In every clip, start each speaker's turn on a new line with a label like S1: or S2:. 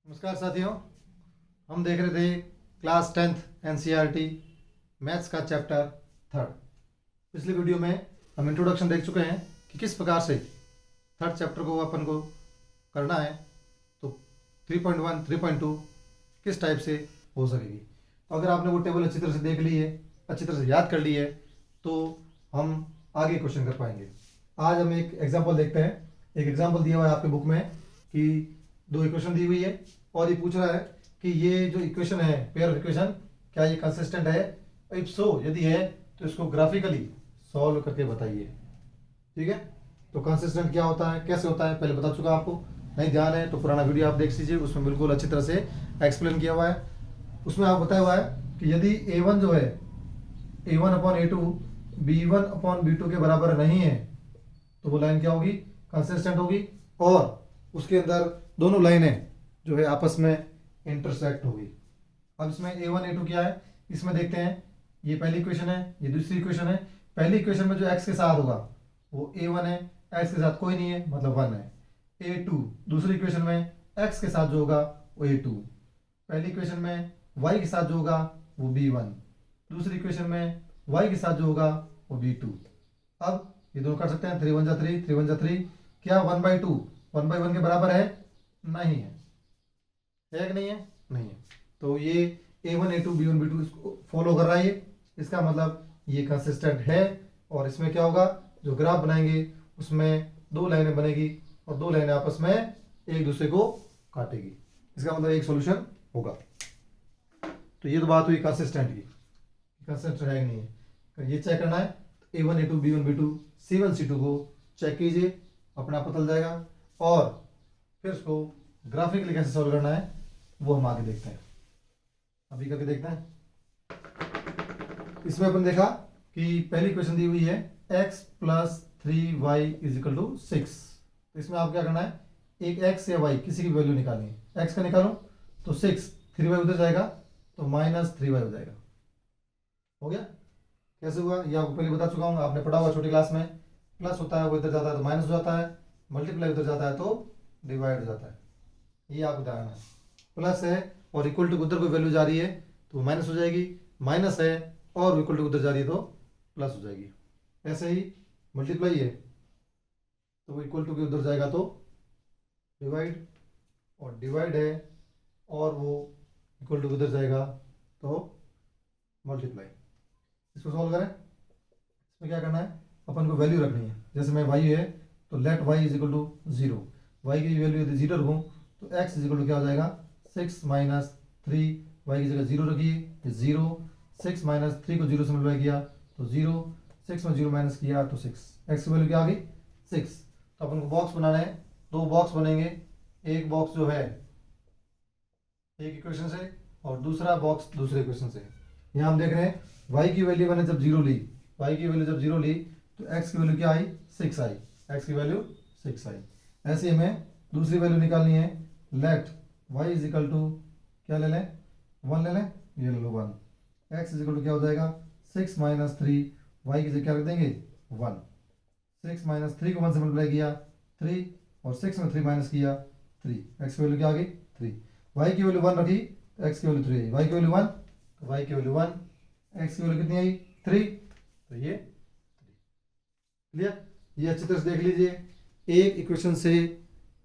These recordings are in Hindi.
S1: नमस्कार साथियों, हम देख रहे थे क्लास 10th एनसीईआरटी मैथ्स का चैप्टर 3rd। पिछले वीडियो में हम इंट्रोडक्शन देख चुके हैं कि किस प्रकार से 3rd चैप्टर को अपन को करना है। तो 3.1 3.2 किस टाइप से हो सकेगी। तो अगर आपने वो टेबल अच्छी तरह से देख ली है, अच्छी तरह से याद कर ली है, तो हम आगे क्वेश्चन कर पाएंगे। आज हम एक एग्जाम्पल देखते हैं। एक एग्जाम्पल दिया हुआ है आपके बुक में कि दो इक्वेशन दी हुई है और ये पूछ रहा है कि ये जो इक्वेशन है, पेयर ऑफ इक्वेशन, क्या ये कंसिस्टेंट है। इफ सो, यदि है तो इसको ग्राफिकली सॉल्व करके बताइए। ठीक है, तो कंसिस्टेंट क्या होता है, कैसे होता है, पहले बता चुका आपको। नहीं ध्यान है तो पुराना वीडियो आप देख लीजिए, उसमें बिल्कुल अच्छी तरह से एक्सप्लेन किया हुआ है। उसमें आप बताया हुआ है कि यदि a1 जो है a1/a2 b1/b2 के बराबर नहीं है तो वो लाइन क्या होगी, कंसिस्टेंट होगी, और उसके अंदर दोनों लाइनें जो है आपस में इंटरसेक्ट होगी। अब इसमें a1 a2 क्या है, इसमें देखते हैं। ये पहली इक्वेशन है, ये दूसरी इक्वेशन है। पहली इक्वेशन में जो x के साथ होगा वो a1 है, x के साथ कोई नहीं है मतलब 1 है। a2 दूसरी इक्वेशन में x के साथ जो होगा वो a2। पहली इक्वेशन में y के साथ जो होगा वो b1, दूसरी इक्वेशन में y के साथ जो होगा वो b2। अब ये दोनों कर सकते हैं, 3 1 जा 3 3 1 जा 3। क्या 1/2 1/1 के बराबर है? नहीं है कि नहीं है? नहीं है। तो ये a1 a2 b1 b2 इसको फॉलो कर रहा है। ये इसका मतलब ये कंसिस्टेंट है। और इसमें क्या होगा, जो ग्राफ बनाएंगे उसमें दो लाइनें बनेगी और दो लाइनें आपस में एक दूसरे को काटेगी। इसका मतलब एक सॉल्यूशन होगा। तो ये तो बात हुई कंसिस्टेंट की, कंसिस्टेंट है कि नहीं है। तो ये चेक करना है, a1 a2 b1 b2 c1 c2 को चेक कीजिए, अपना पता चल जाएगा। और फिर उसको ग्राफिकली कैसे सॉल्व करना है वो हम आगे देखते हैं। अभी करके देखते हैं। इसमें अपन देखा कि पहली क्वेश्चन दी हुई है x + 3y = 6। तो इसमें आप क्या करना है, एक x या y किसी की वैल्यू निकालनी है। x का निकालो तो 6, 3y उधर जाएगा तो -3y हो जाएगा। हो गया? कैसे हुआ ये आपको पहले बता चुका हूँ, आपने पढ़ा हुआ छोटी क्लास में। प्लस होता है वो इधर जाता है तो माइनस हो जाता है, मल्टीप्लाई उधर जाता है तो डिवाइड हो जाता है। ये आपको ध्यान है। प्लस है और इक्वल टू उधर कोई वैल्यू जा रही है तो माइनस हो जाएगी, माइनस है और इक्वल टू उधर जा रही है तो प्लस हो जाएगी। ऐसे ही मल्टीप्लाई है तो वो इक्वल टू के उधर जाएगा तो डिवाइड, और डिवाइड है और वो इक्वल टू उधर जाएगा तो मल्टीप्लाई। इसको सॉल्व करें। इसमें क्या करना है, अपन को वैल्यू रखनी है। जैसे मैं y है तो लेट y = 0। y की वैल्यू यदि 0 रखूँ तो x = क्या हो जाएगा, 6 - 3। y की जगह 0 रखिए, 0। 6 - 3 को 0 से मल्टीप्लाई किया तो 0, 6 में 0 माइनस किया तो 6। x की वैल्यू क्या आ गई, 6। तो अपन को बॉक्स बनाना है, दो बॉक्स बनेंगे। एक बॉक्स जो है एक इक्वेशन से और दूसरा बॉक्स दूसरे इक्वेशन से। यहाँ हम देख रहे हैं y की वैल्यू मैंने जब 0 ली, y की वैल्यू जब 0 ली तो x की वैल्यू क्या आई, 6 आई। x की वैल्यू 6 आई। ऐसे हमें दूसरी वैल्यू निकालनी है। लेट y = क्या ले लें, 1 ले लें, ये ले लो 1। x = क्या हो जाएगा, 6 - 3। y की जगह क्या रख देंगे, 1। 6 - 3 को 1 से मल्टीप्लाई किया 3, और 6 में 3 माइनस किया 3। x की वैल्यू क्या आ गई, 3। y की वैल्यू 1 रखी तो x की वैल्यू 3 आई। y की वैल्यू 1 तो y की वैल्यू 1, x की वैल्यू कितनी आई, 3। तो ये क्लियर। ये अच्छी तरह से देख लीजिए, एक इक्वेशन से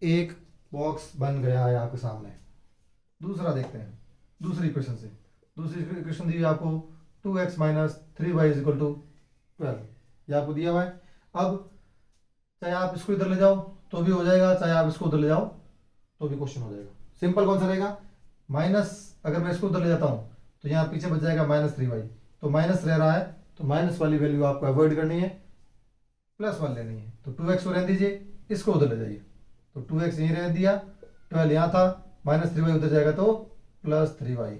S1: एक बॉक्स बन गया है आपके सामने। दूसरा देखते हैं, दूसरी इक्वेशन से। दूसरी इक्वेशन दी है आपको 2x - 3y = 12। ये आपको दिया हुआ है। अब चाहे आप इसको इधर ले जाओ तो भी हो जाएगा, चाहे आप इसको उधर ले जाओ तो भी क्वेश्चन हो जाएगा। सिंपल कौन सा रहेगा, माइनस। अगर मैं इसको उधर ले जाता हूँ तो यहाँ पीछे बच जाएगा -3y। तो माइनस रह रहा है तो माइनस वाली वैल्यू आपको अवॉइड करनी है, प्लस 1 लेनी है। तो 2x को रहने दीजिए, इसको उधर ले जाइए। तो 2x यहीं रहने दिया, 12 यहाँ था, -3y उधर जाएगा तो +3y।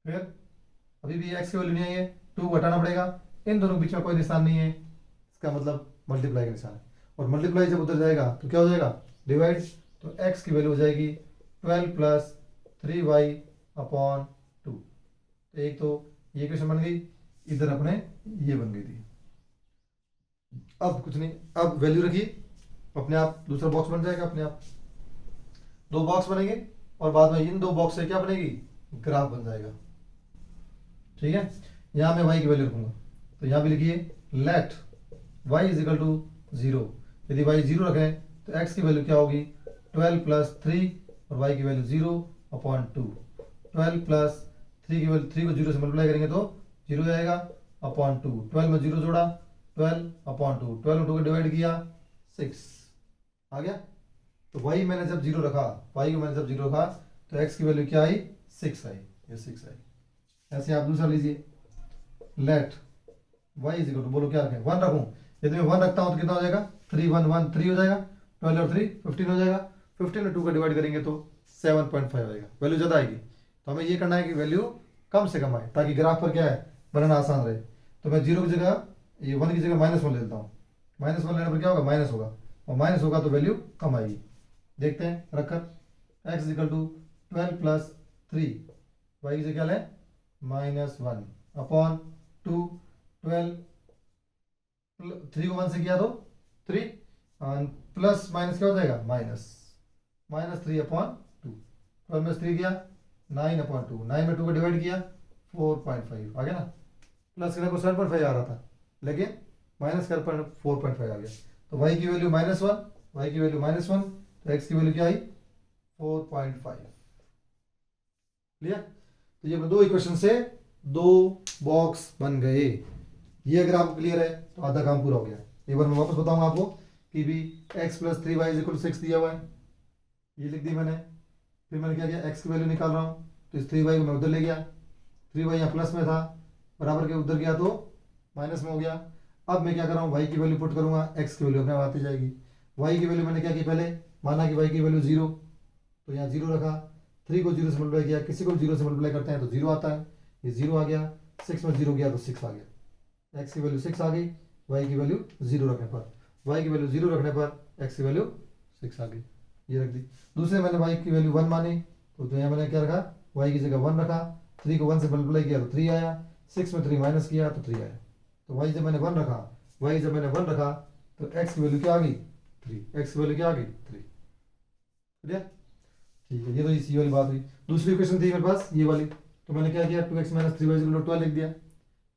S1: फिर अभी भी x की वैल्यू नहीं आई है, 2 घटाना पड़ेगा। इन दोनों के बीच में कोई निशान नहीं है, इसका मतलब मल्टीप्लाई का निशान है। और मल्टीप्लाई जब उधर जाएगा तो क्या हो जाएगा, डिवाइड। तो x की वैल्यू हो जाएगी 12 + 3y/2। तो एक तो ये इक्वेशन बन गई, इधर अपने ये बन गई थी। अब कुछ नहीं, अब वैल्यू रखिए, अपने आप दूसरा बॉक्स बन जाएगा अपने आप। दो बॉक्स बनेंगे, और बाद में इन दो बॉक्स से क्या बनेगी, ग्राफ बन जाएगा। ठीक है, यहाँ मैं y की वैल्यू रखूंगा, तो यहाँ भी लिखिए let y is equal to 0। यदि y 0 रखें तो x की वैल्यू क्या होगी, 12 प्लस 3 और y की वैल्यू 0/2। 12 प्लस 3 की वैल्यू 3 को 0 से मल्टीप्लाई करेंगे तो 0 जाएगा अपॉन 2। 12 में 0 जोड़ा 12/2, 12 को 2 डिवाइड किया 6 आ गया। तो y मैंने जब 0 रखा, y को मैंने जब 0 रखा तो x की वैल्यू क्या आई, 6 आई, ये 6 आई। ऐसे आप दूसरा लीजिए, let y is equal to, बोलो क्या रखें, 1 रखूं। यदि मैं 1 रखता हूं तो कितना हो जाएगा, 3 1 1 3 हो जाएगा, 12 और 3 15 हो जाएगा। 15 में 2 का डिवाइड करेंगे तो 7.5 आएगा, वैल्यू ज़्यादा आएगी। तो हमें ये करना है कि वैल्यू कम से कम आए, ताकि ग्राफ पर क्या है बनाना आसान रहे। तो मैं 0 की जगह, ये 1 की जगह -1 ले लेता हूँ। -1 लेने पर क्या होगा, माइनस होगा, और माइनस होगा तो वैल्यू कम आएगी। देखते हैं रखकर, x is equal to 12 plus 3, y की जगह क्या लें, -1 अपॉन 2, 12 3 को 1 से किया तो 3, प्लस माइनस क्या हो जाएगा, -3/2। 12 में 3 किया 9/2, 9 में 2 को डिवाइड किया 4.5 आ गया ना। प्लस करने को 7.5 आ रहा था, लेकिन माइनस कर पर 4.5 आ गया। तो y की वैल्यू -1, y की वैल्यू -1, तो x की वैल्यू क्या आई, 4.5। क्लियर। तो ये दो इक्वेशन से दो बॉक्स बन गए। ये अगर आपको क्लियर है तो आधा काम पूरा हो गया। एक बार मैं वापस बताऊंगा आपको कि भी x plus 3y is equal 6 दिया हुआ है, ये लिख दी मैंने। फिर मैंने क्या किया, x की वैल्यू निकाल रहा हूँ, तो इस 3y को मैं उधर ले गया, 3y यहाँ प्लस में था, बराबर के उधर गया तो माइनस में हो गया। अब मैं क्या कर रहा हूँ, y की वैल्यू पुट करूंगा, x की वैल्यू अपने आप आती जाएगी। y की वैल्यू मैंने क्या की, पहले माना कि y की वैल्यू 0, तो यहाँ 0 रखा, 3 को 0 से मल्टीप्लाई किया, किसी को 0 से मल्टीप्लाई करते हैं तो 0 आता है, ये 0 आ गया, 6 में 0 गया तो 6 आ गया। x की वैल्यू 6 आ गई, y की वैल्यू 0 रखने पर, y की वैल्यू 0 रखने पर x की वैल्यू 6 आ गई, ये रख दी। दूसरे मैंने y की वैल्यू 1 मानी, तो यहाँ मैंने क्या रखा, y की जगह 1 रखा, 3 को 1 से मल्टीप्लाई किया तो 3 आया, 6 में 3 माइनस किया तो 3 आया। तो y जब मैंने 1 रखा, तो x की वैल्यू क्या आ गई, 3, x की वैल्यू क्या आ गई, 3। क्लियर, ठीक है। ये तो इसी वाली बात हुई। दूसरी इक्वेशन थी मेरे पास ये वाली, तो मैंने क्या किया, 2x - 3y 12 लिख दिया।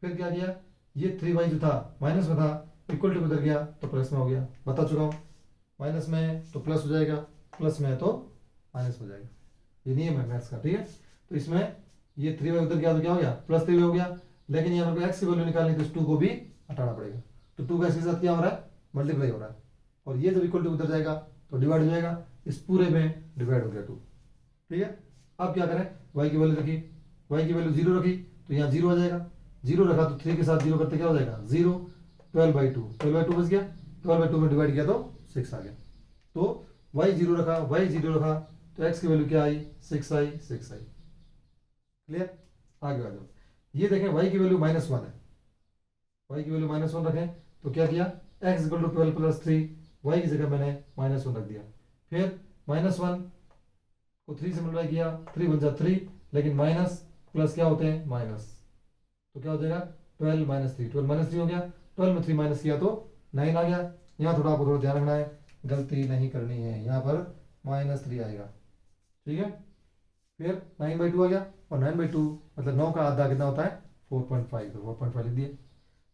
S1: फिर क्या किया, ये 3y जो था माइनस में था, इक्वल टू उधर गया तो प्लस में हो गया, बता चुका हूँ। माइनस में तो प्लस हो जाएगा, प्लस में तो माइनस हो जाएगा, ये नियम है मैथ्स का। ठीक है, तो इसमें ये 3y उधर गया तो क्या हो गया, प्लस 3y हो गया। लेकिन यहाँ पर x की वैल्यू निकालनी तो इस 2 को भी हटाना पड़ेगा, तो 2 का इसके साथ क्या हो रहा है, मल्टीप्लाई हो रहा है, और ये जब इक्वल टू उधर जाएगा तो डिवाइड हो जाएगा, इस पूरे में डिवाइड हो गया 2। ठीक है, अब क्या करें, y की वैल्यू रखी, y की वैल्यू 0 रखी तो यहाँ 0 आ जाएगा, 0 रखा तो 3 के साथ 0 करते क्या हो जाएगा, 0, 12/2, 12/2 बच गया, 12/2 में डिवाइड किया तो 6 आ गया। तो y 0 रखा, y 0 रखा, तो x की वैल्यू क्या आई, 6 आई, 6 आई। क्लियर, आगे आ जाओ। ये देखें y की वैल्यू -1 है, y की वैल्यू -1 रखें तो क्या किया, x equal to 12 plus 3, y की जगह मैंने -1 रख दिया। फिर -1 को 3 से मल्टीप्लाई किया, 3 बन जा 3, लेकिन माइनस प्लस क्या होते हैं, माइनस, तो क्या हो जाएगा, 12 - 3, 12 - 3 हो गया, 12 में 3 माइनस किया तो 9 आ गया। यहाँ थोड़ा आपको थोड़ा ध्यान रखना है, गलती नहीं करनी है, यहाँ पर -3 आएगा। ठीक है, फिर 9/2 आ गया, और 9/2 मतलब 9 का आधा कितना होता है, 4.5, तो 4.5 लिख दिए।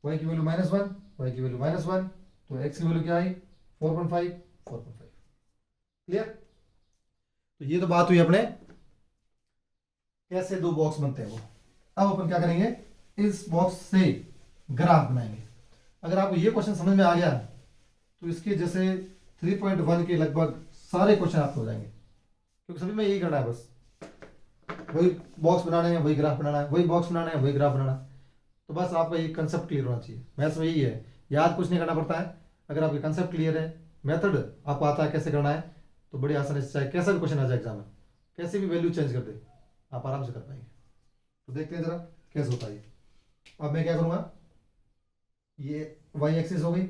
S1: y की वैल्यू -1, y की वैल्यू -1, तो x की वैल्यू क्या आई, 4.5, 4.5। क्लियर। तो ये तो बात हुई अपने कैसे दो बॉक्स बनते हैं वो। अब अपन क्या करेंगे, इस बॉक्स से ग्राफ बनाएंगे। अगर आपको ये क्वेश्चन समझ में आ गया तो इसके जैसे 3.1 के लगभग सारे क्वेश्चन आपको हो जाएंगे, क्योंकि सभी में यही करना है, बस वही बॉक्स बनाना है, वही ग्राफ बनाना है, वही बॉक्स बनाना है, वही ग्राफ बनाना है। तो बस आपका ये कंसेप्ट क्लियर होना चाहिए। मैथ्स में यही है, याद कुछ नहीं करना पड़ता है। अगर आपके कंसेप्ट क्लियर है, मेथड आपको आता है कैसे करना है, तो बड़ी आसानी से चाहे कैसा भी क्वेश्चन आ जाए एग्जाम में, कैसे भी वैल्यू चेंज कर दे, आप आराम से कर पाएंगे। तो देखते हैं जरा कैसे होता है। अब मैं क्या करूँगा, ये y एक्सिस हो गई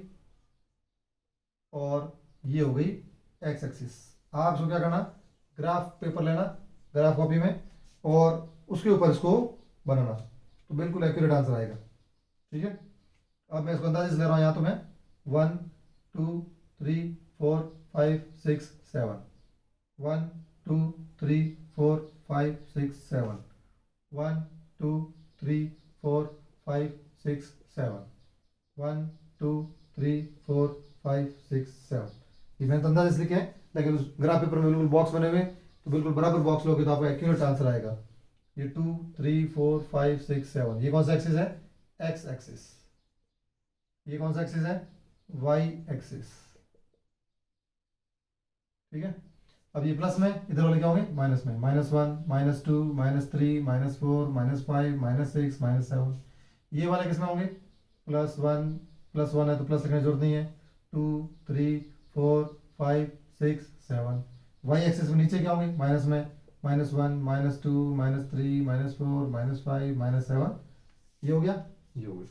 S1: और ये हो गई x एक्सिस। आप इसको क्या करना, ग्राफ पेपर लेना, ग्राफ कॉपी में, और उसके ऊपर इसको बनाना, तो बिल्कुल एक्यूरेट आंसर आएगा। ठीक है, अब मैं इसको अंदाजे से ले रहा हूँ, यहाँ तो मैं 1 2 3 4 5 6 7, 1 2 3 4 5 6 7 1 2 3 4 5 6 7 1 2 3 4 5 6 7 ये मैंने अंदाज इसलिए किया है, लेकिन उस ग्राफ पेपर में बिल्कुल बॉक्स बने हुए तो बिल्कुल बराबर बॉक्स लोगे तो आपका एक्यूरेट आंसर आएगा। ये 2 3 4 5 6 7 ये कौन सा एक्सिस है? X axis. ये कौन सा एक्सिस है? Y axis. ठीक है। अब ये प्लस में, इधर वाले क्या होंगे? माइनस में। -1 -2 -3 -4 -5 -6 -7 ये वाले किस में होंगे? +1 है तो प्लस लिखने की जरूरत नहीं है। 2 3 4 5 6 7 वाई एक्सिस में नीचे क्या होंगे? माइनस में -1 -2 -3 -4 -5 -7 ये हो गया, ये हो गया।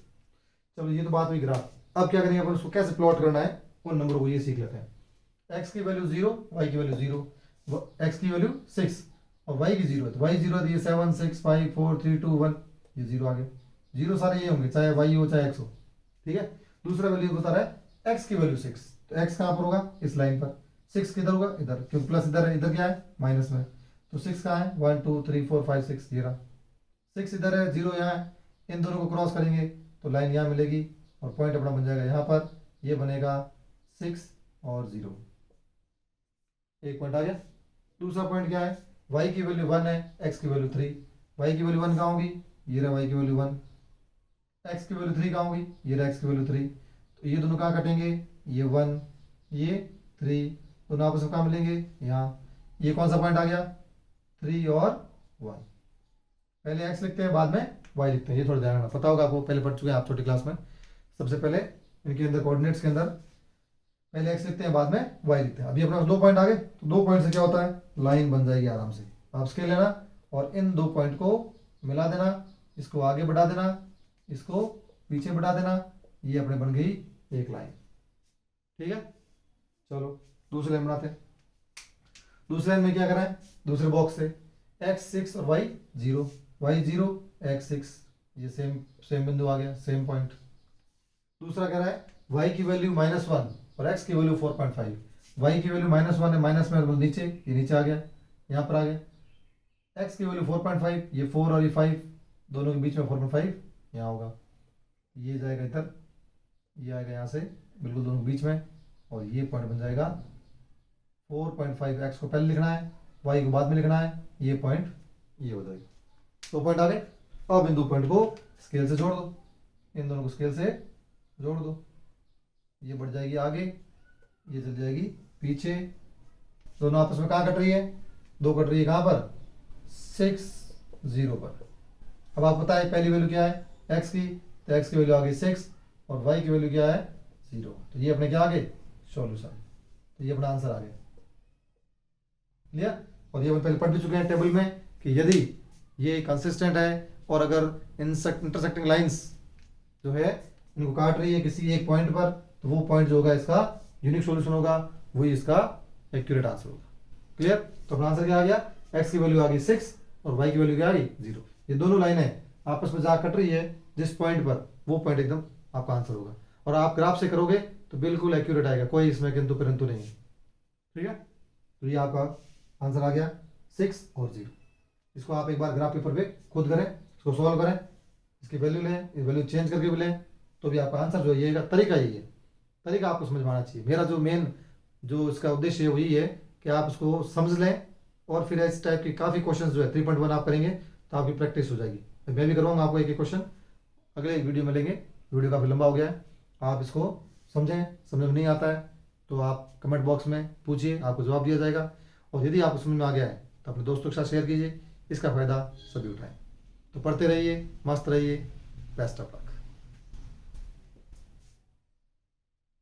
S1: चलो ये तो बात हुई ग्राफ। अब क्या करेंगे अपन, उसको कैसे प्लॉट करना है उन नंबरों को ये सीख लेते हैं। x की वैल्यू 0, y की वैल्यू 0, x की वैल्यू 6 और y की 0 है तो y 0 है तो ये 7 6 5 4 3 2 1 ये 0 आ गया। 0 सारे ये होंगे चाहे y हो चाहे x हो। ठीक है। दूसरा वैल्यू बता रहा है x की वैल्यू 6 तो x कहाँ पर होगा? इस लाइन पर। 6 किधर होगा? इधर, क्योंकि प्लस इधर है, इधर क्या है? माइनस में। तो 6 कहाँ है? 1 2 3 4 5 6 ये रहा। 6 इधर है, 0 यहाँ है, इन दोनों को क्रॉस करेंगे तो लाइन यहाँ मिलेगी और पॉइंट अपना बन जाएगा यहाँ पर। ये बनेगा 6 और 0, एक पॉइंट आ गया। दूसरा पॉइंट क्या है? y की वैल्यू 1 है, x की वैल्यू 3। y की वैल्यू 1 कहाँ होगी? ये रहा y की वैल्यू 1। x की वैल्यू 3 कहाँ होगी? ये रहा x की वैल्यू 3। तो ये दोनों कहाँ कटेंगे? ये 1 ये 3 दोनों आपस में कहाँ मिलेंगे? यहाँ। ये कौन सा पॉइंट आ गया? 3 और 1। पहले x लिखते हैं बाद में y लिखते हैं, ये थोड़ा ध्यान रखना। पता होगा आपको, पहले पढ़ चुके हैं आप छोटी क्लास में। सबसे पहले इनके अंदर कोऑर्डिनेट्स के अंदर पहले x लिखते हैं बाद में y लिखते हैं। अभी अपने पास 2 पॉइंट आ गए तो 2 पॉइंट से क्या होता है? लाइन बन जाएगी आराम से। आप स्केल लेना और इन 2 पॉइंट को मिला देना, इसको आगे बढ़ा देना, इसको पीछे बढ़ा देना, ये अपने बन गई एक लाइन। ठीक है। चलो दूसरे लाइन बनाते हैं। दूसरे लाइन में क्या करा है? दूसरे बॉक्स से x 6 और y 0, y 0 x 6 ये सेम बिंदु आ गया, सेम पॉइंट। दूसरा कह रहा है y की वैल्यू -1 और x की वैल्यू 4.5। y की वैल्यू -1 है, माइनस में मतलब नीचे, ये नीचे आ गया, यहाँ पर आ गया। x की वैल्यू 4.5, ये 4 और ये 5 दोनों के बीच में 4.5 यहाँ होगा। ये जाएगा इधर, ये आएगा यहाँ से बिल्कुल दोनों के बीच में और ये पॉइंट बन जाएगा 4.5। x को पहले लिखना है, y को बाद में लिखना है, ये पॉइंट ये हो जाएगा। 2 पॉइंट आ गए। अब इन 2 पॉइंट को स्केल से जोड़ दो, इन दोनों को स्केल से जोड़ दो। ये बढ़ जाएगी आगे, ये चल जाएगी पीछे। दोनों आपस में कहाँ कट रही है? 2 कट रही है कहाँ पर? 6 0 पर। अब आप बताएं पहली वैल्यू क्या है x की? तो x की वैल्यू आ गई 6 और y की वैल्यू क्या है? 0। तो ये अपने क्या आ गए? सॉल्यूशन। तो ये अपना आंसर आ गया। क्लियर? और ये हम पहले पढ़ भी चुके हैं टेबल में कि यदि ये कंसिस्टेंट है और अगर इंटरसेक्टिंग लाइंस जो है इनको काट रही है किसी एक पॉइंट पर, तो वो पॉइंट जो होगा इसका यूनिक सॉल्यूशन होगा, वही इसका एक्यूरेट आंसर होगा। क्लियर? तो अपना आंसर क्या आ गया? x की वैल्यू आ गई 6 और y की वैल्यू क्या आ गई? 0। ये दोनों लाइनें आपस में जहाँ कट रही है जिस पॉइंट पर, वो पॉइंट एकदम आपका आंसर होगा। और आप ग्राफ से करोगे तो बिल्कुल एक्यूरेट आएगा, कोई इसमें किंतु परंतु नहीं है। ठीक है। तो ये आपका आंसर आ गया 6 और 0। इसको आप एक बार ग्राफ पेपर पे खुद करें, इसको सॉल्व करें, इसकी वैल्यू लें, इस वैल्यू चेंज करके भी लें, तो भी आपका आंसर जो है तरीका यही है। तरीका आपको समझ में आना चाहिए। मेरा जो मेन जो इसका उद्देश्य है वो यही है कि आप उसको समझ लें और फिर इस टाइप की काफ़ी क्वेश्चन जो है 3.1 आप करेंगे तो आपकी प्रैक्टिस हो जाएगी। मैं भी करवाऊंगा आपको एक क्वेश्चन, अगले वीडियो में लेंगे। वीडियो काफ़ी लंबा हो गया है, आप इसको समझें। समझ में नहीं आता है तो आप कमेंट बॉक्स में पूछिए, आपको जवाब दिया जाएगा। और यदि आपको समझ में आ गया है तो अपने दोस्तों के साथ शेयर कीजिए, इसका फ़ायदा सभी उठाएं। तो पढ़ते रहिए, मस्त रहिए, बेस्ट ऑफ लक।